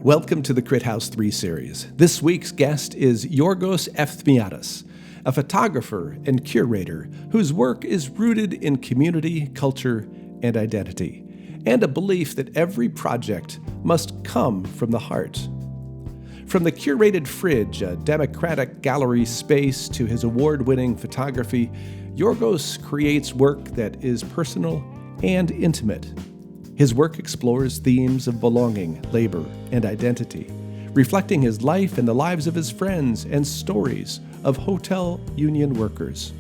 Welcome to the Crit House 3 series. This week's guest is Yorgos Efthymiadis, a photographer and curator whose work is rooted in community, culture, and identity, and a belief that every project must come from the heart. From the Curated Fridge, a democratic gallery space, to his award-winning photography, Yorgos creates work that is personal and intimate. His work explores themes of belonging, labor, and identity, reflecting his life and the lives of his friends and stories of hotel union workers.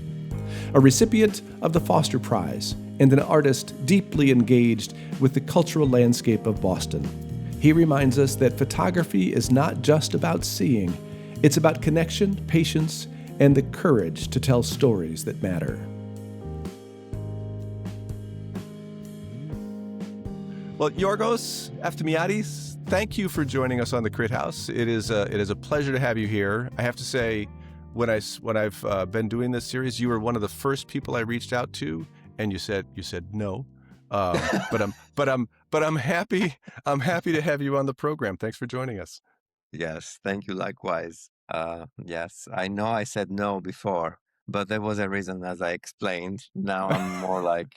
A recipient of the Foster Prize and an artist deeply engaged with the cultural landscape of Boston, he reminds us that photography is not just about seeing, it's about connection, patience, and the courage to tell stories that matter. Well, Yorgos Efthymiadis, thank you for joining us on the Crit House. It is a pleasure to have you here. I have to say, when I've been doing this series, you were one of the first people I reached out to, and you said no. But I'm happy to have you on the program. Thanks for joining us. Yes, thank you. Likewise. Yes, I know I said no before, but there was a reason, as I explained. Now I'm more like,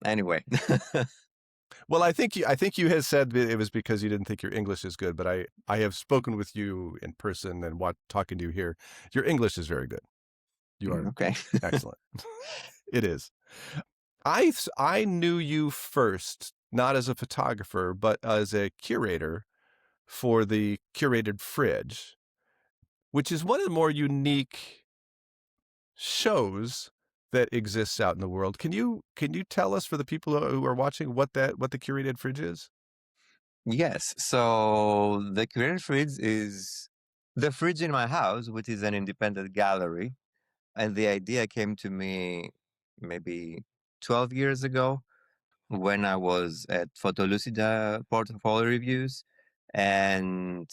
anyway. Well, I think you had said it was because you didn't think your English is good, but I have spoken with you in person and talking to you here. Your English is very good. You are Okay. excellent. It is. I knew you first, not as a photographer, but as a curator for the Curated Fridge, which is one of the more unique shows that exists out in the world. Can you tell us, for the people who are watching, what the Curated Fridge is? Yes. So the Curated Fridge is the fridge in my house, which is an independent gallery. And the idea came to me maybe 12 years ago when I was at Photolucida portfolio reviews, and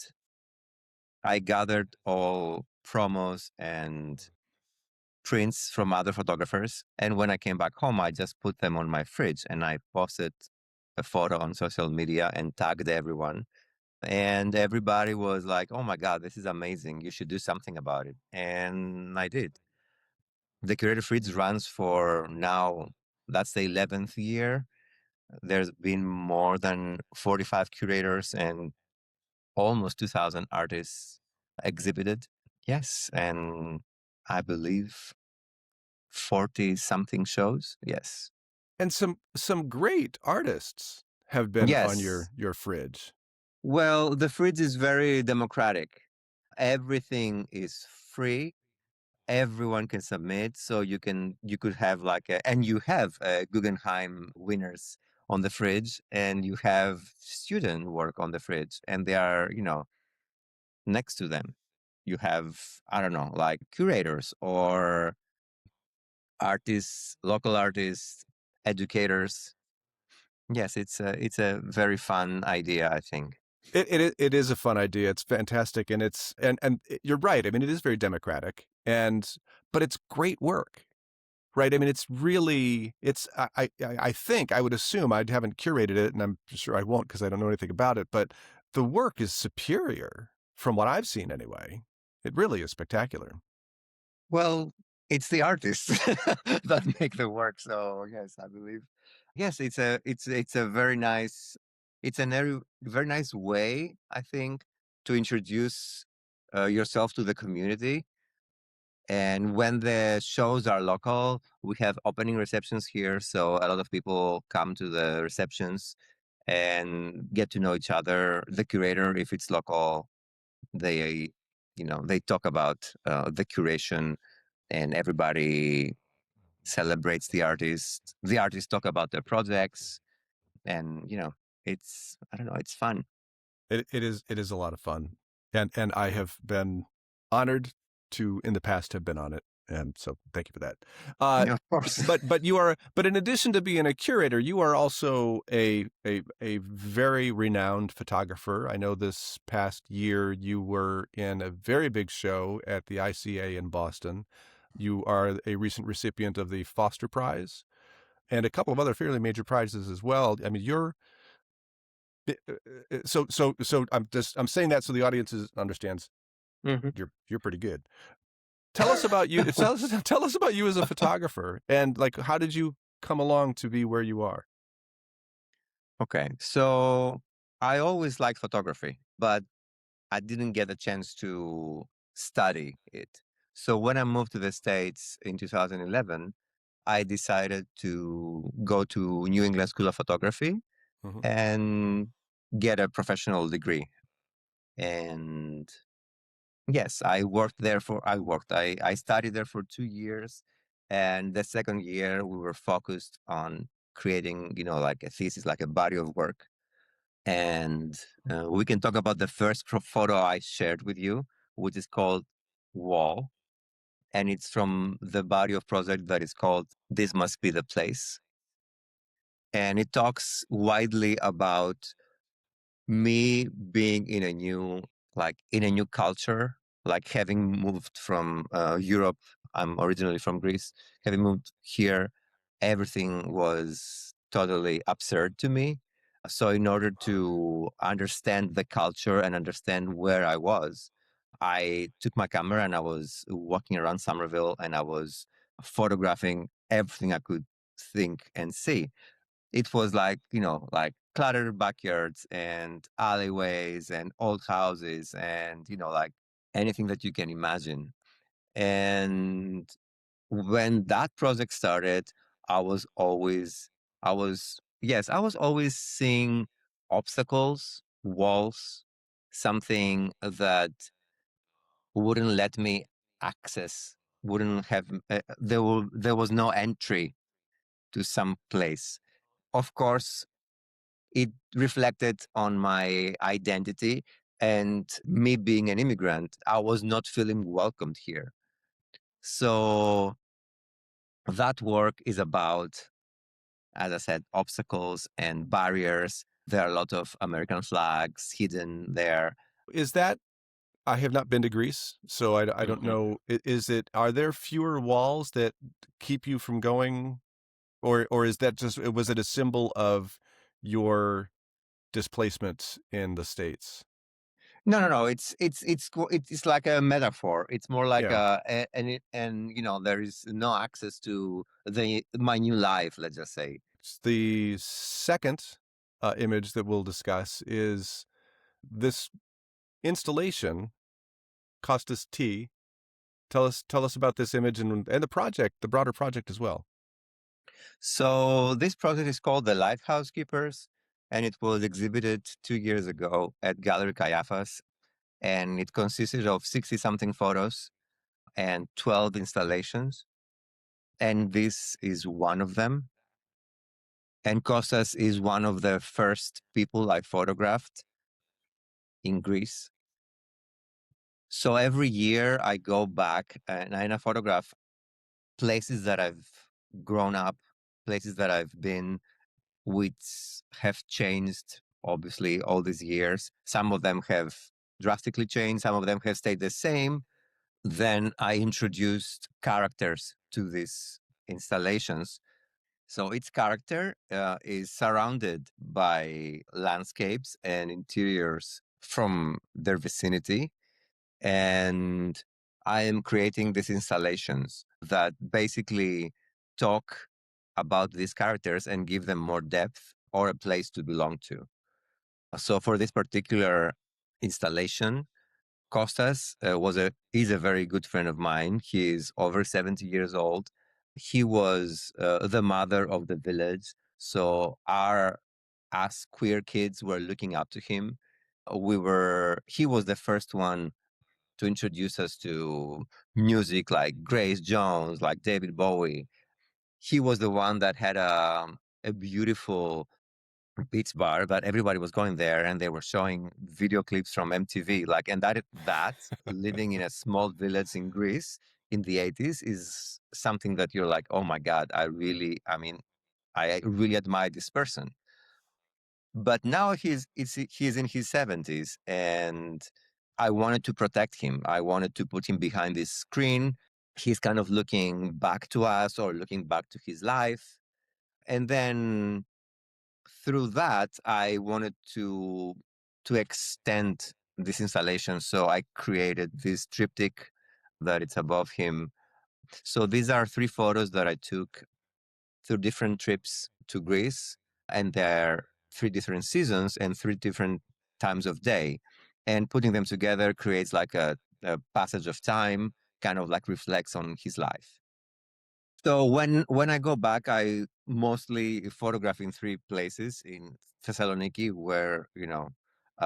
I gathered all promos and prints from other photographers. And when I came back home, I just put them on my fridge and I posted a photo on social media and tagged everyone. And everybody was like, oh my God, this is amazing. You should do something about it. And I did. The Curated Fridge runs for now, that's the 11th year. There's been more than 45 curators and almost 2,000 artists exhibited. Yes. And I believe 40 something shows. Yes. And some great artists have been on Yes. your fridge. Well, the fridge is very democratic. Everything is free. Everyone can submit. So you could have and you have Guggenheim winners on the fridge, and you have student work on the fridge, and they are, next to them. You have, I don't know, like curators or artists, local artists, educators. Yes, it's a very fun idea, I think. It is a fun idea. It's fantastic, and you're right. I mean, it is very democratic, but it's great work, right? I mean, I think, I would assume, I haven't curated it, and I'm sure I won't because I don't know anything about it, but the work is superior from what I've seen anyway. It really is spectacular. Well, it's the artists that make the work. So yes, I believe. Yes, it's a very nice, it's a very nice way, I think, to introduce yourself to the community. And when the shows are local, we have opening receptions here. So a lot of people come to the receptions and get to know each other. The curator, if it's local, they, they talk about the curation, and everybody celebrates the artist. The artists talk about their projects, and it's, I don't know, it's fun. It is a lot of fun, and I have been honored to in the past have been on it, and so thank you for that. Yeah, of course. But in addition to being a curator, you are also a very renowned photographer. I know this past year you were in a very big show at the ICA in Boston. You are a recent recipient of the Foster Prize and a couple of other fairly major prizes as well. I mean, So I'm saying that so the audience understands Hmm. you're pretty good. Tell us about you. Tell us about you as a photographer, and like how did you come along to be where you are? Okay, so I always liked photography, but I didn't get a chance to study it. So when I moved to the States in 2011, I decided to go to New England School of Photography Mhm. and get a professional degree. And yes, I studied there for 2 years. And the second year we were focused on creating, like a thesis, like a body of work. And we can talk about the first photo I shared with you, which is called Wall. And it's from the body of project that is called This Must Be the Place. And it talks widely about me being in a new culture, like having moved from Europe. I'm originally from Greece. Having moved here, everything was totally absurd to me. So in order to understand the culture and understand where I was, I took my camera and I was walking around Somerville and I was photographing everything I could think and see. It was like cluttered backyards and alleyways and old houses and, like anything that you can imagine. And when that project started, I was always, I was always seeing obstacles, walls, something that wouldn't let me access, wouldn't have, there was no entry to some place. Of course, it reflected on my identity and me being an immigrant. I was not feeling welcomed here. So that work is about, as I said, obstacles and barriers. There are a lot of American flags hidden there. Is that I have not been to Greece, so I don't Mhm. know. Is it? Are there fewer walls that keep you from going, or is that just was it a symbol of your displacement in the States? No, no, no. It's like a metaphor. It's more like Yeah. and there is no access to the my new life. Let's just say. The second image that we'll discuss is this installation, Costas T. Tell us about this image and the project, the broader project as well. So this project is called the Lighthouse Keepers, and it was exhibited 2 years ago at Gallery Caiaphas, and it consisted of 60 something photos and 12 installations. And this is one of them. And Kostas is one of the first people I photographed in Greece. So every year I go back and I photograph places that I've grown up, places that I've been, which have changed obviously all these years. Some of them have drastically changed, some of them have stayed the same. Then I introduced characters to these installations. So each character is surrounded by landscapes and interiors from their vicinity. And I am creating these installations that basically talk about these characters and give them more depth or a place to belong to. So for this particular installation, Costas is a very good friend of mine. He is over 70 years old. He was the mother of the village. So us queer kids were looking up to him. He was the first one to introduce us to music like Grace Jones, like David Bowie. He was the one that had a beautiful beach bar that everybody was going there and they were showing video clips from MTV. Like, and that living in a small village in Greece in the 80s is something that you're like, oh my God, I really admire this person. But now he's in his 70s and I wanted to protect him. I wanted to put him behind this screen. He's kind of looking back to us or looking back to his life. And then through that, I wanted to extend this installation. So I created this triptych that it's above him. So these are 3 photos that I took through different trips to Greece, and they're 3 different seasons and 3 different times of day. And putting them together creates like a passage of time, kind of like reflects on his life. So when I go back, I mostly photograph in 3 places: in Thessaloniki, where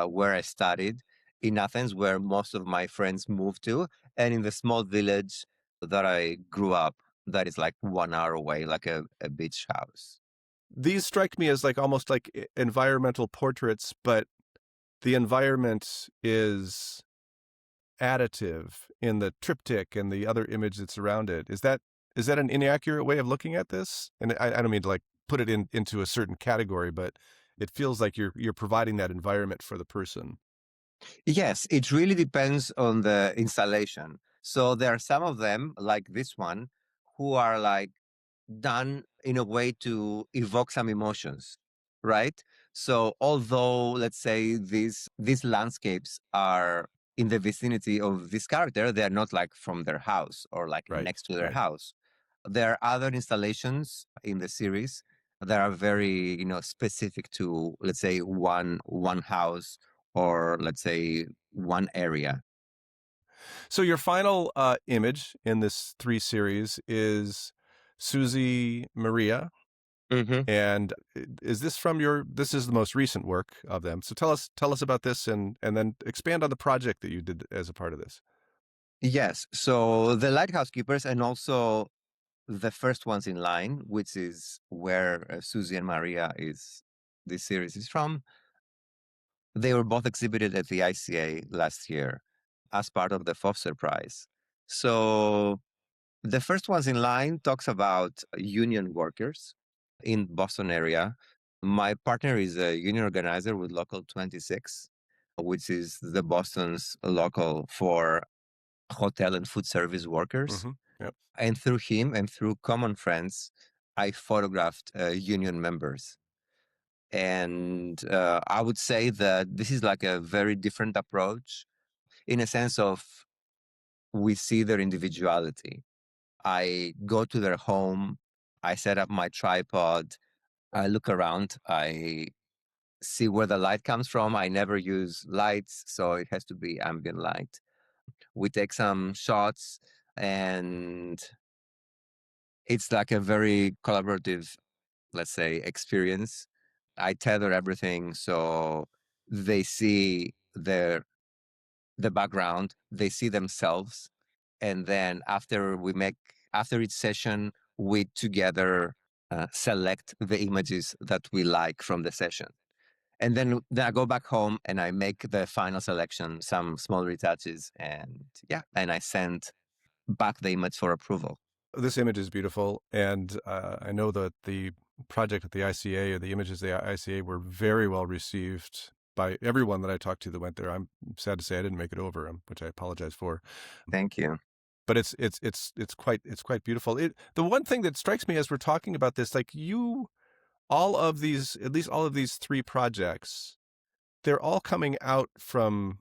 where I studied; in Athens, where most of my friends moved to; and in the small village that I grew up, that is like 1 hour away, like a beach house. These strike me as like almost like environmental portraits, but the environment is additive in the triptych and the other image that's around it. Is that an inaccurate way of looking at this? And I don't mean to like put it into a certain category, but it feels like you're providing that environment for the person. Yes, it really depends on the installation. So there are some of them, like this one, who are like done in a way to evoke some emotions, right? So although, let's say, these landscapes are in the vicinity of this character, they're not like from their house or like Right, next to their right. house. There are other installations in the series that are very, specific to, let's say, one house, or let's say one area. So your final image in this 3 series is Susie Maria. Mm-hmm. And is this from this is the most recent work of them. So tell us about this, and then expand on the project that you did as a part of this. Yes. So the Lighthouse Keepers, and also the first ones in line, which is where Susie and Maria this series is from. They were both exhibited at the ICA last year as part of the Foster Prize. So the first ones in line talks about union workers in Boston area. My partner is a union organizer with Local 26, which is the Boston's local for hotel and food service workers. Mm-hmm. Yep. And through him and through common friends, I photographed union members. And I would say that this is like a very different approach, in a sense of we see their individuality. I go to their home, I set up my tripod, I look around, I see where the light comes from. I never use lights, so it has to be ambient light. We take some shots, and it's like a very collaborative, let's say, experience. I tether everything so they see the background, they see themselves, and then after each session, we together select the images that we like from the session. And then I go back home and I make the final selection, some small retouches, and and I send back the image for approval. This image is beautiful, and I know that the project at the ICA, or the images at the ICA, were very well received by everyone that I talked to that went there. I'm sad to say I didn't make it over, which I apologize for. Thank you. But it's quite beautiful. The one thing that strikes me as we're talking about this, like at least all of these 3 projects, they're all coming out from.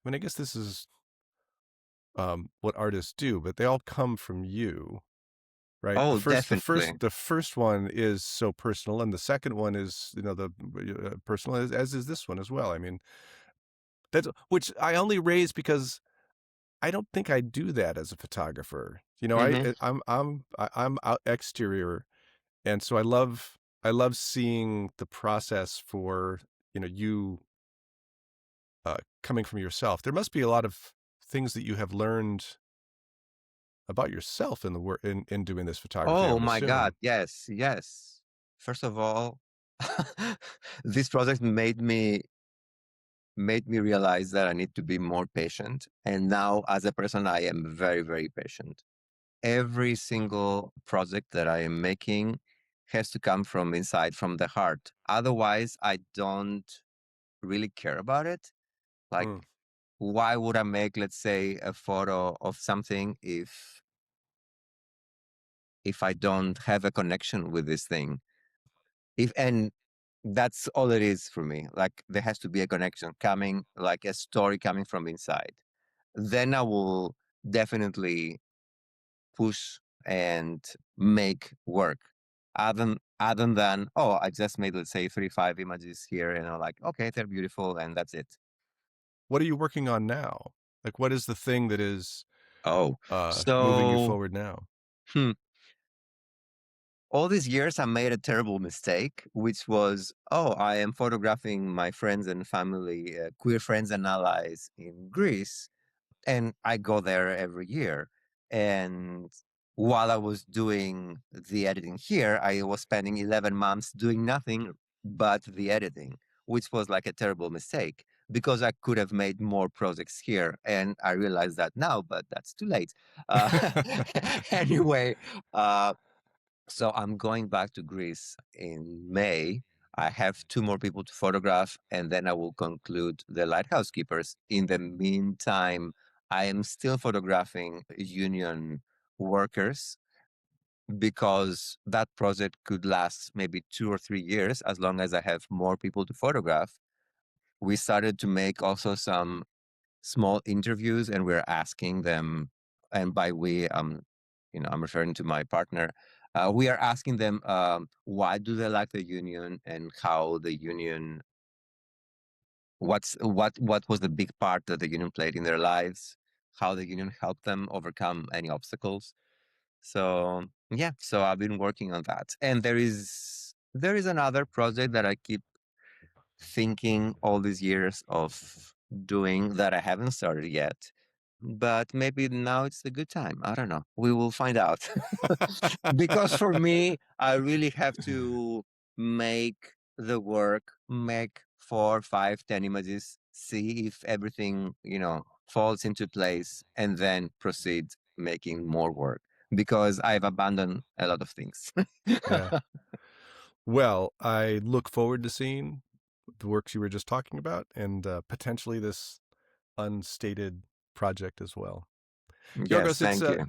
I mean, I guess this is what artists do, but they all come from you, right? Oh, definitely. The first one is so personal, and the second one is the personal, as is this one as well. I mean, that's which I only raise because I don't think I do that as a photographer. Hmm. I'm out exterior, and so I love seeing the process for you coming from yourself. There must be a lot of things that you have learned about yourself in the work in doing this photography, I Oh would my God, assume. yes, yes. First of all, this project made me realize that I need to be more patient. And now, as a person, I am very, very patient. Every single project that I am making has to come from inside, from the heart. Otherwise, I don't really care about it. Like, Mm. why would I make, let's say, a photo of something if I don't have a connection with this thing? If and that's all it is for me. Like there has to be a connection coming, like a story coming from inside. Then I will definitely push and make work. Other than, oh, I just made, let's say, 35 images here, and I'm like, okay, they're beautiful, and that's it. What are you working on now? Like, what is the thing that is Oh, moving you so forward now? hmm, all these years I made a terrible mistake, which was, oh, I am photographing my friends and family, queer friends and allies in Greece, and I go there every year. And while I was doing the editing here, I was spending 11 months doing nothing but the editing, which was like a terrible mistake because I could have made more projects here. And I realize that now, but that's too late. Anyway, uh, so I'm going back to Greece in May. I have two more people to photograph, and then I will conclude the Lighthouse Keepers. In the meantime, I am still photographing union workers because that project could last maybe 2 or 3 years as long as I have more people to photograph. We started to make also some small interviews, and we're asking them, and by we, I'm referring to my partner. We are asking them why do they like the union and how the union, what was the big part that the union played in their lives, how the union helped them overcome any obstacles. So yeah, so I've been working on that, and there is another project that I keep thinking all these years of doing that I haven't started yet. But maybe now it's a good time. I don't know. We will find out. Because for me, I really have to make the work, make 4, 5, 10 images, see if everything, falls into place, and then proceed making more work because I've abandoned a lot of things. Yeah. Well, I look forward to seeing the works you were just talking about and potentially this unstated project as well. Yes, Yorgos, thank you.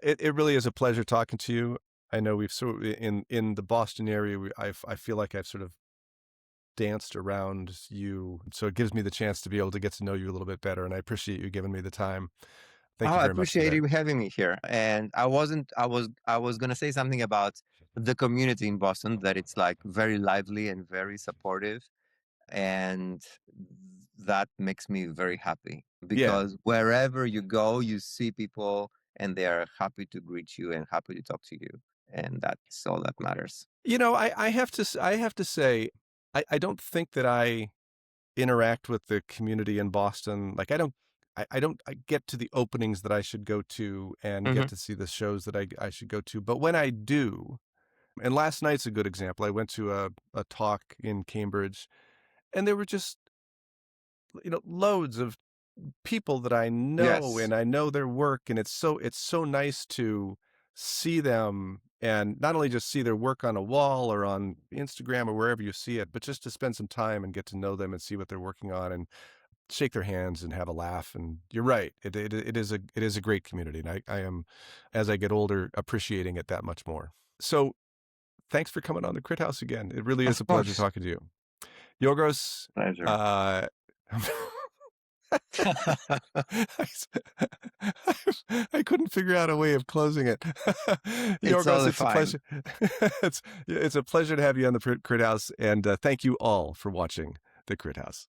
it really is a pleasure talking to you. I know we've sort of in the Boston area. I feel like I've sort of danced around you, so it gives me the chance to be able to get to know you a little bit better. And I appreciate you giving me the time. Oh, Thank you I very much for appreciate that. you having me here. And I was gonna say something about the community in Boston, that it's like very lively and very supportive. And that makes me very happy Yeah. because wherever you go, you see people and they are happy to greet you and happy to talk to you. And that's all that matters. I have to I have to say, I don't think that I interact with the community in Boston. Like I get to the openings that I should go to and get Hmm. to see the shows that I should go to. But when I do, and last night's a good example. I went to a talk in Cambridge, and there were just loads of people that I know, Yes. and I know their work, and it's so nice to see them, and not only just see their work on a wall or on Instagram or wherever you see it, but just to spend some time and get to know them and see what they're working on and shake their hands and have a laugh. And you're right, it is a great community, and I am, as I get older, appreciating it that much more. So thanks for coming on the Crit House again. It really is Of a pleasure course. talking to you. Yorgos, Pleasure. uh, I couldn't figure out a way of closing it. It's Yorgos, totally it's a fine. pleasure. it's a pleasure to have you on the Crit House, and thank you all for watching the Crit House.